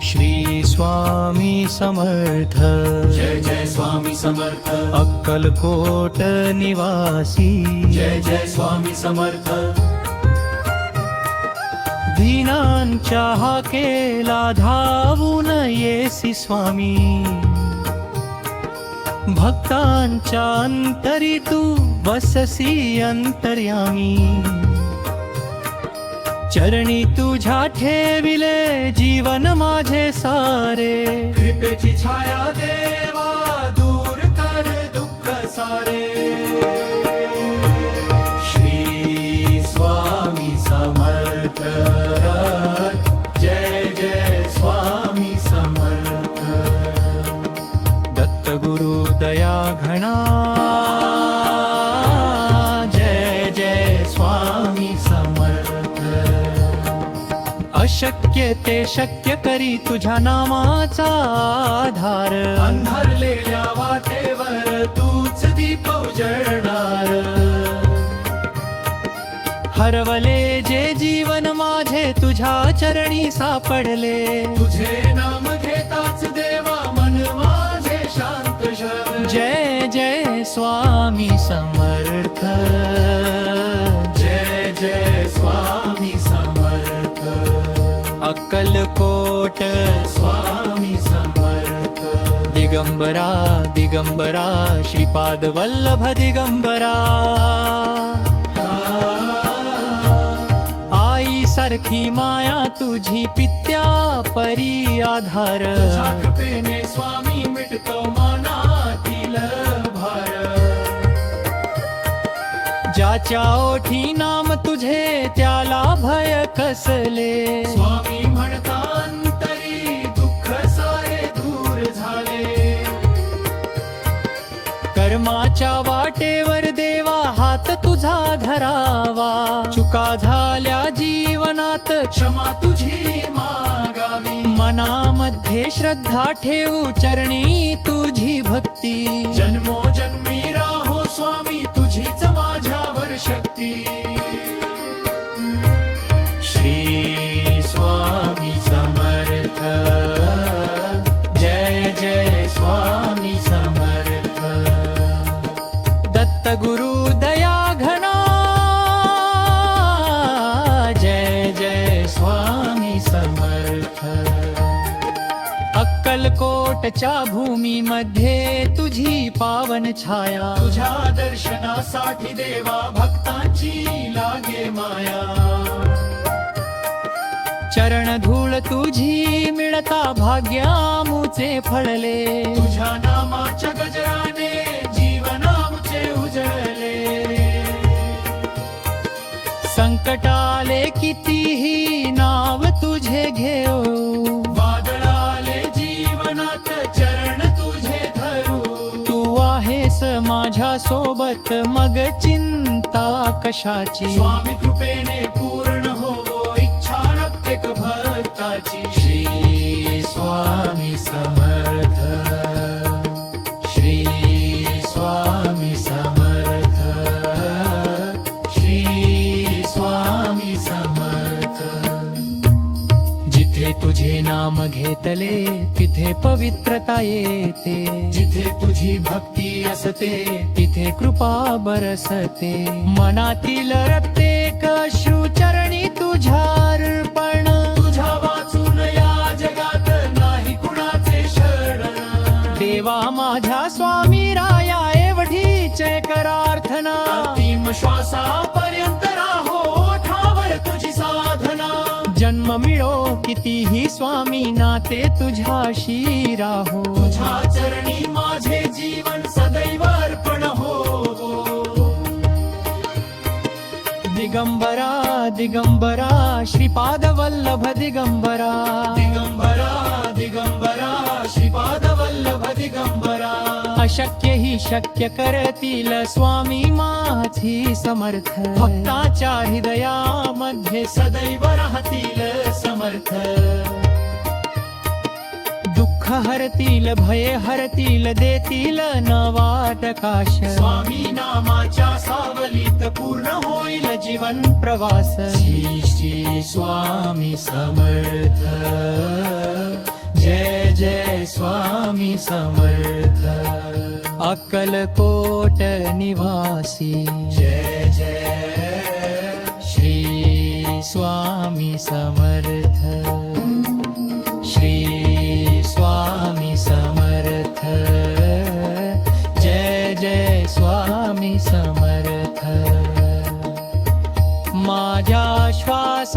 श्री स्वामी समर्थ, जय जय स्वामी समर्थ, अक्कलकोट निवासी, जय जय स्वामी समर्थ, दीनांच्या हाकेला धावून येसी स्वामी, भक्तांच्या अंतरी तू बससी अंतर्यामी, चरणी तुझ्या ठेविले जीवन माझे सारे, कृपेची छाया देवा दूर कर दुःख सारे, श्री स्वामी समर्थ, जय जय स्वामी समर्थ, दत्त गुरु दया घना, जय जय स्वामी समर्थ, अशक्य ते शक्य करी तुझ्या नामाचा आधार, अंधारलेल्या वाटेवर तूच दीप उजळणार, हरवले जे जीवन माझे तुझ्या चरणी सापडले, तुझे नाम घेताच देवा मन माझे शांत शब, जय जय स्वामी समर्थ, जय जय स्वामी समर्थ, अक्कलकोट स्वामी समर्थ, दिगंबरा दिगंबरा श्रीपाद वल्लभ दिगंबरा, आई सारखी माया तुझी पित्या परी आधार, तुझ्या कृपेने स्वामी मिटतो मनातील भार, ज्याच्या ओठी नाम तुझे त्याला भय कसले, स्वामी म्हणता अंतरी दुःख सारे दूर झाले, कर्माच्या वाटेवर देवा हात तुझा धरावा, चुका झाल्या जीवनात क्षमा तुझी मागावी, मनामध्ये श्रद्धा ठेवू चरणी तुझी भक्ती, जन्मोजन्मी राहो स्वामी तुझीच माझ्यावर शक्ती, श्री स्वामी समर्थ, जय जय स्वामी समर्थ, दत्त गुरु दया घना, जय जय स्वामी समर्थ, अक्कलकोटच्या भूमीमध्ये तुझी पावन छाया, तुझ्या दर्शनासाठी देवा भक्तांची लागे माया, चरण धूळ तुझी मिळता भाग्यामुचे फळले, तुझ्या नामाच्या गजराने जीवनामुचे उजळले, संकटाले कितीही नाव तुझे घेऊ, वादळाले जीवनात चरण तुझे धरू, तू आहेस माझ्या सोबत मग चिंता कशाची, स्वामी कृपेने पूर्ण होवो इच्छा प्रत्येक भक्ताची, श्री स्वामी समर्थ, श्री स्वामी समर्थ, श्री स्वामी समर्थ, जिथे तुझे नाम घेतले तिथे पवित्रता येते, जिथे तुझी भक्ती असते तिथे कृपा बरसते, मनातील प्रत्येक अश्रू चरणी तुझ्या अर्पण, तुझ्या वाचून या जगात नाही कुणाचे शरण, देवा माझ्या स्वामी राया एवढीच करार्थना, अंतिम श्वासापर्यंत राहो ओठावर तुझी साधना, जन्म मिळो कितीही स्वामी नाते तुझ्याशी राहो, तुझ्या चरणी माझे जीवन सदैव अर्पण हो, दिगंबरा दिगंबरा श्रीपाद वल्लभ दिगंबरा, दिगंबरा दिगंबरा श्रीपाद वल्लभ दिगंबरा, अशक्य ही शक्य करतील स्वामी माझी समर्थ, भक्ताच्या हृदयामध्ये सदैव राहतील समर्थ, दुःख हरतील भय हरतील देतील नवा प्रकाश, स्वामी नामाच्या सावलीत पूर्ण होईल जीवन प्रवास, श्री श्री स्वामी समर्थ, जय स्वामी समर्थ अक्कलकोट निवासी जय जय श्री स्वामी समर्थ श्री स्वामी समर्थ जय जय स्वामी समर्थ माझ्या श्वासाश्वासामध्ये